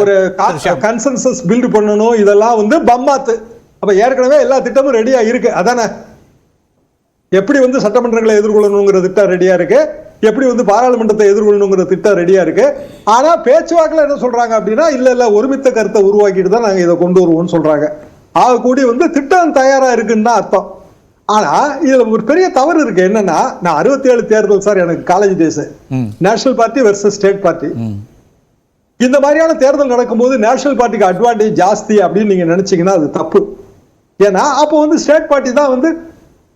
ஒரு consensus build பண்ணணும், இதெல்லாம் வந்து பம்மாத்து. அப்ப ஏற்கனவே எல்லா திட்டமும் ரெடியா இருக்கு. அதானே எப்படி வந்து சட்டமன்றங்களை எதிர்கொள்ளணுங்கிற திட்டம் ரெடியா இருக்கு, எப்படி வந்து பாராளுமன்றத்தை எதிர்கொள்ளணுங்கிற திட்டம் ரெடியா இருக்கு. ஆனா பேச்சுவாக்கில் என்ன சொல்றாங்க அப்படின்னா, இல்ல ஒருமித்த கருத்தை உருவாக்கிட்டு தான் நாங்க இதை கொண்டு வருவோம்னு சொல்றாங்க. ஆக கூடி வந்து திட்டம் தயாரா இருக்குன்னு தான் அர்த்தம். ஆனா இதுல ஒரு பெரிய தவறு இருக்கு. என்னன்னா, நான் 67 தேர்தல் சார் எனக்கு college days, national party versus state party. இந்த மாதிரியான தேர்தல் நடக்கும்போது நேஷனல் பார்ட்டிக்கு அட்வான்டேஜ் ஜாஸ்தி அப்படின்னு நீங்க நினைச்சீங்கன்னா அது தப்பு. ஏன்னா அப்போ வந்து ஸ்டேட் பார்ட்டி தான் வந்து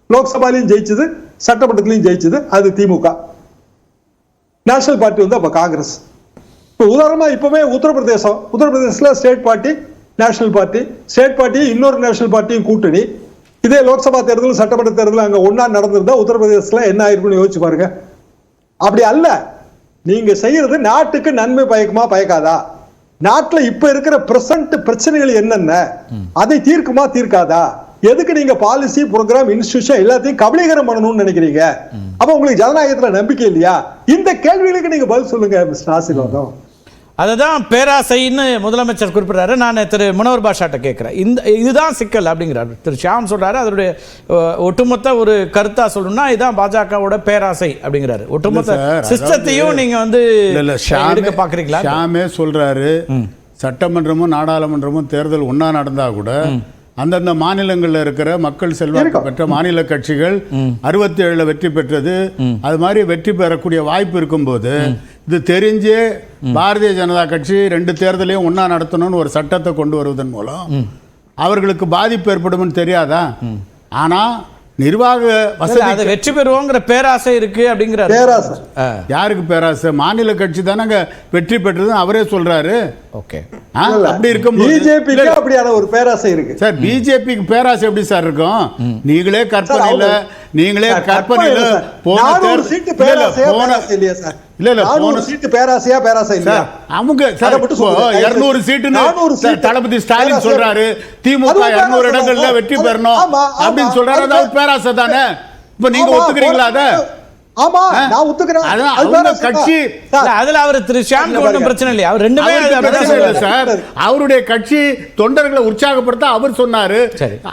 லோக்சபாலையும் ஜெயிச்சது, சட்டமன்றத்திலையும் ஜெயிச்சது, அது திமுக. நேஷனல் பார்ட்டி வந்து அப்ப காங்கிரஸ். இப்போ உதாரணமா இப்பவுமே உத்தரப்பிரதேசத்துல state party national party, state party இன்னொரு நேஷனல் பார்ட்டியும் கூட்டணி. இதே லோக்சபா தேர்தல் சட்டமன்ற தேர்தல் அங்க ஒன்னா நடந்திருந்தா உத்தரப்பிரதேசத்துல என்ன ஆயிருக்குன்னு யோசிச்சு பாருங்க. அப்படி அல்ல. நீங்க செய்யறது நாட்டுக்கு நன்மை பயக்குமா பயக்காதா, நாட்டுல இப்ப இருக்கிற பிரசன்ட் பிரச்சனைகள் என்னென்ன, அதை தீர்க்குமா தீர்க்காதா, எதுக்கு நீங்க பாலிசி ப்ரோக்ராம் இன்ஸ்டிடியூஷன் எல்லாத்தையும் கபலீகரம் பண்ணணும்னு நினைக்கிறீங்க? அப்ப உங்களுக்கு ஜனநாயகத்துல நம்பிக்கை இல்லையா? இந்த கேள்விகளுக்கு நீங்க பதில் சொல்லுங்க மிஸ்டர் ஆசீர்வாதம். அதுதான் பேராசைன்னு முதலமைச்சர் குறிப்பிடுறாரு. நான் திரு முனவர் பாஷாட்ட கேட்கிறேன், இதுதான் சிக்கல் அப்படிங்கிறார். திரு ஷியாம் சொல்றாரு, அதனுடைய ஒட்டுமொத்த ஒரு கருத்தா சொல்லணும்னா இதுதான் பாஜகவோட பேராசை அப்படிங்கிறாரு. ஒட்டுமொத்த சிஸ்டத்தையும் நீங்க வந்து எடுக்க பாக்குறீங்களா? ஷியாமே சொல்றாரு, சட்டமன்றமும் நாடாளுமன்றமும் தேர்தல் ஒன்னா நடந்தா கூட அந்தந்த மாநிலங்களில் இருக்கிற மக்கள் செல்வாக்கு பெற்ற மாநில கட்சிகள் 67 வெற்றி பெற்றது. அது மாதிரி வெற்றி பெறக்கூடிய வாய்ப்பு இருக்கும்போது இது தெரிஞ்சே பாரதிய ஜனதா கட்சி 2 தேர்தலையும் ஒன்னா நடத்தணும்னு ஒரு சட்டத்தை கொண்டு வருவதன் மூலம் அவர்களுக்கு பாதிப்பு ஏற்படும் தெரியாதா? ஆனா நிர்வாக வசதி வெற்றி பெறுவோங்கிற பேராசை இருக்கு அப்படிங்கிற. யாருக்கு பேராசை? மாநில கட்சி தானங்க வெற்றி பெற்றது அவரே சொல்றாரு. ஓகே, அப்படி இருக்கும் பிஜேபிக்கு அப்படியான ஒரு பேராசை இருக்கு சார். பிஜேபிக்கு பேராசை எப்படி சார் இருக்கும்? நீங்களே கற்பனையில தளபதி ஸ்டாலின் சொல்றாரு திமுக 200 இடங்கள்ல வெற்றி பெறணும் அப்படின்னு சொல்றாரு. அதாவது பேராசை தானே. இப்ப நீங்க ஒத்துக்கிறீங்களா? அத ஆமா, நான் ஒத்துக்கிறேன். கட்சி அதுல அவர் திரு ஷியாம் ஒன்றும் பிரச்சனை இல்லையா? அவர் ரெண்டுமே சார் அவருடைய கட்சி தொண்டர்களை உற்சாகப்படுத்த அவர் சொன்னாரு.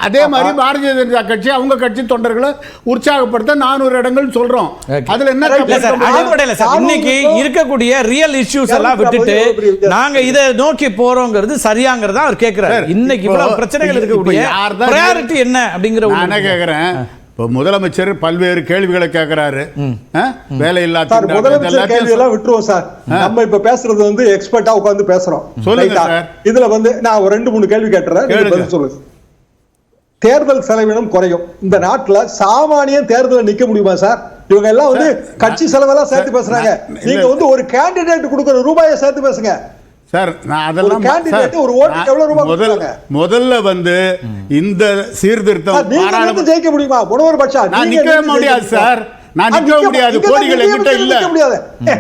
அதே மாதிரி பாரதிய ஜனதா கட்சி அவங்க கட்சி தொண்டர்களை உற்சாகப்படுத்த 400 இடங்கள் சொல்றோம். அதுல என்ன அடிப்படையில் சார் இன்னைக்கு இருக்கக்கூடிய ரியல் இஷ்யூஸ் எல்லாம் விட்டுட்டு நாங்க இதை நோக்கி போறோங்கிறது சரியாங்கிறத அவர் கேட்கிறாரு. இன்னைக்கு இவ்வளவு பிரச்சனைகள் இருக்கக்கூடிய பிரையாரிட்டி என்ன அப்படிங்கிற நான் கேட்கிறேன். இப்போ முதலமைச்சர் பல்வேறு கேள்விகளை கேட்கிறாரு. வேலையில்லா முதலமைச்சர் கேள்வி எல்லாம் விட்டுருவோம் சார். நம்ம இப்ப பேசுறது வந்து எக்ஸ்பர்ட்டா உட்கார்ந்து பேசுறோம். சொல்லுங்க. இதுல வந்து நான் ஒரு 2-3 கேள்வி கேட்டுறேன், சொல்லுங்க. தேர்தல் செலவினம் குறையும். இந்த நாட்டுல சாமானியன் தேர்தல் நிக்க முடியுமா சார்? இவங்க எல்லாம் வந்து கட்சி செலவெல்லாம் சேர்த்து பேசுறாங்க. நீங்க வந்து ஒரு கேண்டிடேட் கொடுக்கிற ரூபாயை சேர்த்து பேசுங்க சார். நான் அதெல்லாம் முதல்ல வந்து இந்த சீர்திருத்தம் ஜெயிக்க முடியுமா? நான் நிக்கவே முடியாது சார். நான் நிக்க முடியாது. கோடிகள் என்கிட்ட இல்ல.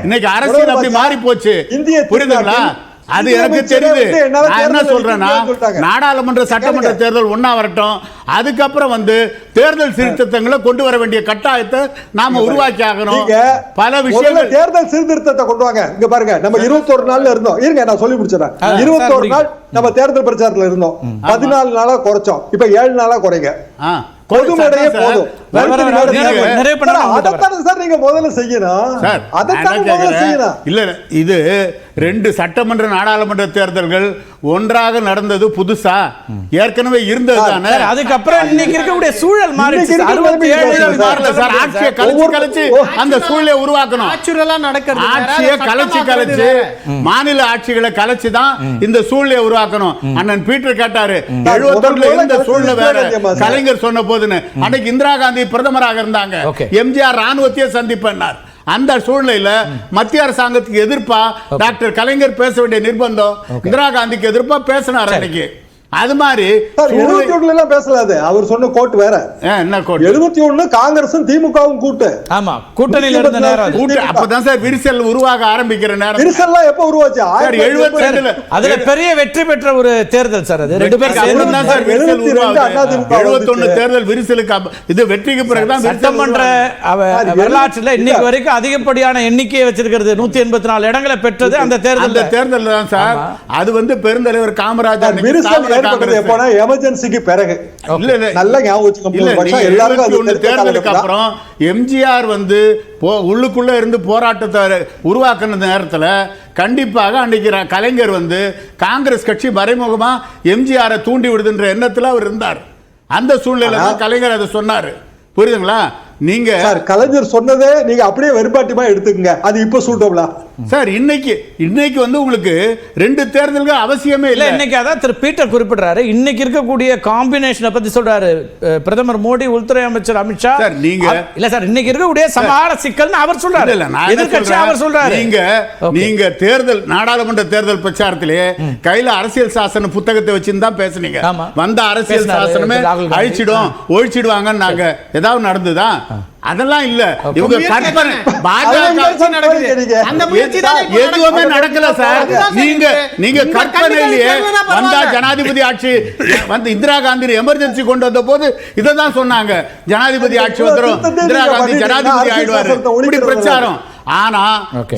இன்னைக்கு அரசியல் அப்படி மாறி போச்சு. புரியுதுங்களா? அது எனக்கு தெரியுது. நான் என்ன சொல்றேன்னா, நாடாளுமன்ற சட்டமன்ற தேர்தல் ஒன்னா வரட்டும், அதுக்கப்புறம் வந்து தேர்தல் சீர்திருத்தங்களை கொண்டு வர வேண்டிய கட்டாயத்தை நாம உருவாக்கி ஆகணும். பல விஷயங்கள் தேர்தல் சீர்திருத்தத்தை கொண்டு வாங்க. இங்க பாருங்க, நம்ம 21 நாள்ல இருந்தோம். இருங்க நான் சொல்லி முடிச்சிடறேன். 21 நாள் நம்ம தேர்தல் பிரச்சாரத்துல இருந்தோம். 14 நாளா குறைச்சோம். இப்ப 7 நாளா குறைங்க. பொதுமேடையே போதும். இல்ல, இது 2 சட்டமன்ற நாடாளுமன்ற தேர்தல்கள் ஒன்றாக நடந்தது புதுசா? ஏற்கனவே இருந்தது தானே. அதுக்கப்புறம் இன்னைக்கு இருக்கக்கூடிய சூழல் மாறிடுச்சு. 67 சார் ஆட்சியை கலைச்சு அந்த சூழலை உருவாக்கணும். ஆட்சியை கலைச்சு மாநில ஆட்சிகளை கலைச்சு தான் இந்த சூழலை உருவாக்கணும். அண்ணன் பீட்டர் கேட்டாரு 71 இருந்த சூழலை வேற, கலைஞர் சொன்ன போதுன்னு. அன்னைக்கு இந்திரா காந்தி பிரதமராக இருந்தாங்க. எம்ஜிஆர் ராணுவத்தையே சந்திப்பார். அந்த சூழ்நிலையில மத்திய அரசாங்கத்துக்கு எதிர்ப்பா டாக்டர் கலைஞர் பேச வேண்டிய நிர்பந்தம் இந்திரா காந்திக்கு எதிர்ப்பா பேசினார் அன்னைக்கு. அது மாதிரி 71 எல்லாம் பேசலாது. அவர் சொன்ன கோட் வேற. என்ன கோட்? 71 காங்கிரஸும் திமுகவும் கூட்டு. ஆமா, கூட்டணியில இருந்த நேரம் கூட்டு. அப்பதான் சார் விரிசல் உருவாக ஆரம்பிக்கிற நேரம். விரிசல்லாம் எப்ப உருவாச்சு? 72ல அதுல பெரிய வெற்றி பெற்ற ஒரு தேர்தல் சார். அது ரெண்டு பேரும் சேர்ந்து தான் சார் விரிசல் உருவாகுது. 71 தேர்தல் விரிசலுக்கு இது வெற்றிக்கு பிறகுதான் சட்டமன்ற வரலாற்றுல இன்னைக்கு வரைக்கும் அதிகப்படியான எண்ணிக்கையை வச்சிருக்கிறது 184 இடங்களை பெற்றது அந்த தேர்தல் தான் சார். அது வந்து பெருந்தலைவர் காமராஜர் எமர்ஜென்சிக்கு பிறகு நல்ல தேர்தலுக்கு அப்புறம் எம்ஜிஆர் வந்து உள்ளுக்குள்ள இருந்து போராட்டத்தை உருவாக்குன நேரத்தில் கண்டிப்பாக அன்னைக்கு கலைஞர் வந்து காங்கிரஸ் கட்சி மறைமுகமா எம்ஜிஆரை தூண்டி விடுதுன்ற எண்ணத்தில் அவர் இருந்தார். அந்த சூழ்நிலை தான் கலைஞர் அதை சொன்னார். புரியுதுங்களா? நீங்க கலைஞர் சொன்னதே நீங்க அப்படியே வெறுப்பாட்டிமா எடுத்துக்கங்க. அது இப்ப சூட்டபிளா சார்? இன்னைக்கு வந்து உங்களுக்கு 2 தேர்தல்கள் அவசியமே இல்லை. இன்னைக்கு அதான் திரு பீட்டர் குறிப்பிடுறாரு. இன்னைக்கு இருக்கக்கூடிய காம்பினேஷனை பத்தி சொல்றாரு பிரதமர் மோடி, உள்துறை அமைச்சர் அமித்ஷா. சார் நீங்க இல்ல சார், இன்னைக்கு இருக்கக்கூடிய சமகால சிக்கல்னு அவர் சொல்றாரு. எதிர்க்கட்சி அவர் சொல்றாரு. நீங்க தேர்தல் நாடாளுமன்ற தேர்தல் பிரச்சாரத்திலே கையில அரசியல் சாசன புத்தகத்தை வச்சுன்னு தான் பேசுனீங்க. வந்த அரசியல் சாசனமே அழிச்சிடும் ஒழிச்சிடுவாங்க. நாங்க ஏதாவது நடந்துதா? அதெல்லாம் இல்ல. இவங்க கற்பனை எதுவுமே நடக்கல சார். நீங்க கற்பனையிலேயே வந்தா ஜனாதிபதி ஆட்சி வந்து இந்திரா காந்தி எமர்ஜென்சி கொண்டு வந்த போது இதான் சொன்னாங்க. ஜனாதிபதி ஆட்சி வந்துடும், இந்திரா காந்தி ஜனாதிபதி ஆயிடுவாரு, இப்படி பிரச்சாரம். ஆனா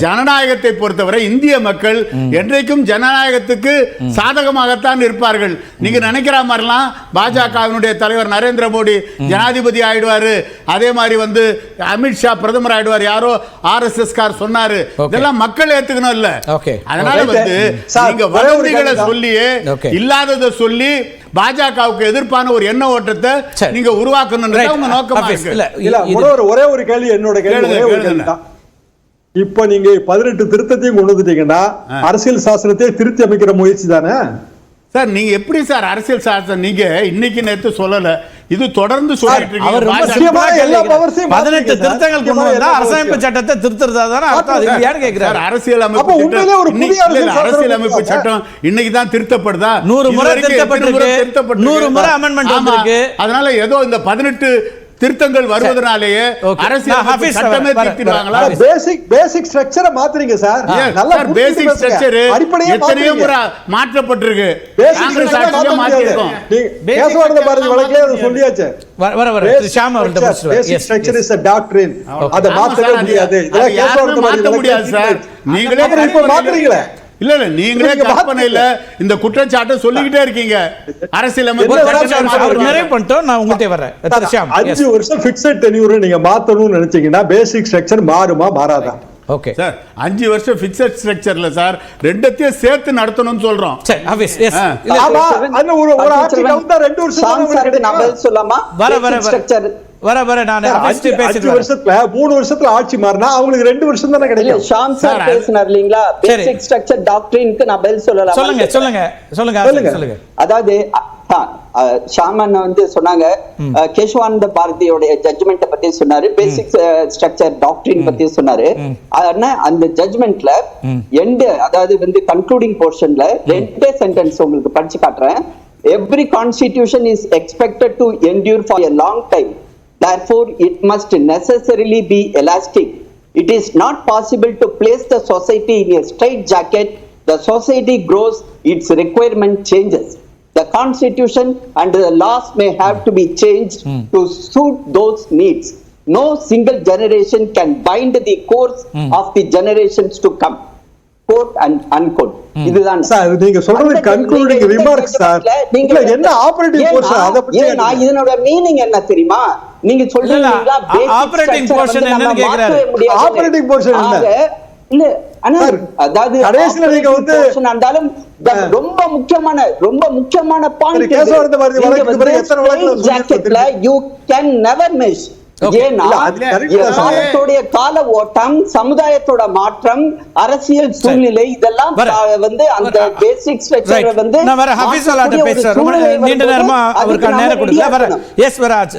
ஜனநாயகத்தை பொறுத்தவரை இந்திய மக்கள் என்றைக்கும் ஜனநாயகத்துக்கு சாதகமாகத்தான் இருப்பார்கள். நீங்க நினைக்கிற மாதிரிலாம் பாஜகவினுடைய தலைவர் நரேந்திர மோடி ஜனாதிபதி ஆயிடுவாரு, அதே மாதிரி வந்து அமித்ஷா பிரதமர் ஆயிடுவார், யாரோ RSS கார் சொன்னாரு, இதெல்லாம் மக்கள் ஏத்துக்கணும் இல்ல. அதனால வந்து நீங்க வதந்திகளை சொல்லியே இல்லாததை சொல்லி பாஜகவுக்கு எதிர்ப்பான ஒரு எண்ண ஓட்டத்தை நீங்க உருவாக்கணும் உங்க நோக்கமா இருக்கு. ஒரே ஒரு கேள்வி, என்னோட கேள்வி. இப்ப நீங்க 18 திருத்தத்தையும் கொண்டு வந்துட்டீங்கன்னா அரசியல் சாசனத்தை திருத்தி அமைக்கிற முயற்சி தானே சார்? நீங்க எப்படி சார் அரசியல் சாசனம் நீங்க இன்னைக்கு நேத்து சொல்லல, இது தொடர்ந்து சொல்லிட்டு இருக்கீங்க. 18 திருத்தங்கள் கொண்டு வந்தா அரசமைப்பு சட்டத்தை திருத்துறதா தானே அர்த்தம்? அது யாரு கேக்குறாரு? அரசியலமைப்பு சட்டம் இன்னைக்கு தான் திருத்தப்படுதா? 100 முறை திருத்தப்பட்டிருக்கு, 100 முறை அமெண்ட்மென்ட் வந்திருக்கு. அதனால ஏதோ இந்த 18 திருத்தங்கள் வருவதனாலேயே அரசியல் சட்டமே திருத்திடுவாங்களா? பேசிக் ஸ்ட்ரக்சரை மாத்துறீங்க சார். நல்ல பேசிக் ஸ்ட்ரக்சர் எத்தனையோ முறை மாற்றப்பட்டிருக்கு. காங்கிரஸ் ஆட்சியே மாத்தி இருக்கோம். பேசுவாங்க பாருங்க, வழக்கே அது சொல்லியாச்சு. ஷாம் அவர்ட்ட பேசுவார். பேசிக் ஸ்ட்ரக்சர் இஸ் a doctrine. அத மாத்தவே முடியாது. இதெல்லாம் கேசவரத மாத்த முடியாது சார். நீங்களே இப்ப மாத்துறீங்களே. இல்ல நீங்களே கற்பனையில இந்த குற்றச்சாட்டை சொல்லிக்கிட்டே இருக்கீங்க. அரசியலமைப்பு நிறைவு பண்ணிட்டோம். நான் உங்கள்கிட்ட வரேன். 5 வருஷம் ஃபிக்ஸட் டென்யூர் நீங்க மாத்தணும்னு நினைச்சீங்கன்னா பேசிக் ஸ்ட்ரக்சர் மாறுமா மாறாதா? ஓகே சார், 5 வருஷம் ஃபிக்ஸட் ஸ்ட்ரக்சர்ல சார் ரெண்டத்தையும் சேர்த்து நடத்தணும்னு சொல்றோம். சரி, ஆபீஸ் எஸ். ஆமா, அந்த ஒரு ஆட்சி கவுண்டா 2 வருஷம் நான் பதில் சொல்லாமா? வர ஸ்ட்ரக்சர் வர நான் 5 வருஷத்துல 3 வருஷத்துல ஆட்சி மாறினா அவங்களுக்கு 2 வருஷம் தானே கிடைக்கும். ஷாம் சார் பேசினார் இல்லீங்களா, பேசிக் ஸ்ட்ரக்சர் டாக்ட்ரினுக்கு நான் பதில் சொல்லலாம். சொல்லுங்க. அதாவது ஷாமன் வந்து சொன்னாங்க, கேசவானந்த பாரதியோட ஜட்ஜ்மெண்ட் பத்தி சொன்னாரு, பேசிக் ஸ்ட்ரக்சர் டாக்ட்ரின் பத்தி சொன்னாரு. அந்த ஜட்ஜ்மெண்ட்ல எண்ட், அதாவது வந்து கன்க்ளூடிங் போர்ஷன்ல 2 சென்டென்ஸ் உங்களுக்கு படிச்சு காட்டுறேன். Every constitution is expected to endure for a long time. Therefore, it must necessarily be elastic. It is not possible to place the society in a straitjacket. The society grows, its requirement changes. The constitution and the laws may have to be changed to suit those needs. No single generation can bind the course of the generations to come. Quote and unquote. இதுதான் sir நீங்க சொல்றது concluding remarks sir. நீங்க என்ன operative portion அத பத்தி இதனோட meaning என்ன தெரியுமா? நீங்க சொல்றீங்களா ஆபரேட்டிங் போர்ஷன் என்னன்னு கேக்குறாரு. ஆபரேட்டிங் போர்ஷன் என்ன? இல்ல ஆனா அதாவது கடைசில நீங்க வந்து இருந்தாலும் ரொம்ப முக்கியமான பாயிண்ட் கேசவரத பாரதி வழக்கு பிறகு எத்தனை வழக்குல you can never miss. சமுதாயத்தோட கால ஓட்டம், சமுதாயத்தோட மாற்றம், அரசியல் சூழ்நிலை, இதெல்லாம் வந்து அந்த பேசிக் ஸ்ட்ரக்சர் வந்து நான் வர ஹபீஸ் அல்லாட்ட பேசுறேன். நீண்ட நேரமா அவருக்கு நேரம் கொடுக்கல. வர எஸ் வராஜ்